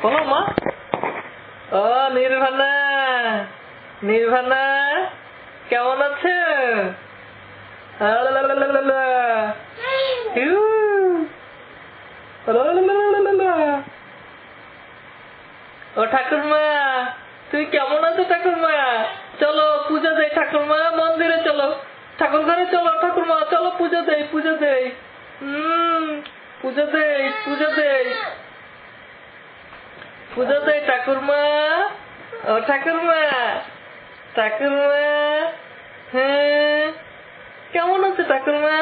বলো মা। ও নির্ভানা, নির্ভানা কেমন আছে? ও ঠাকুরমা, তুই কেমন আছো ঠাকুরমা? চলো পূজা দেই ঠাকুরমা, মন্দিরে চলো, ঠাকুর ঘরে চলো ঠাকুরমা, চলো পূজা দেই, পূজা দেই। পূজা দেই, পূজা দেই, পূজা দেই ঠাকুরমা। ও ঠাকুরমা, ঠাকুরমা, হ্যাঁ কেমন আছে ঠাকুরমা?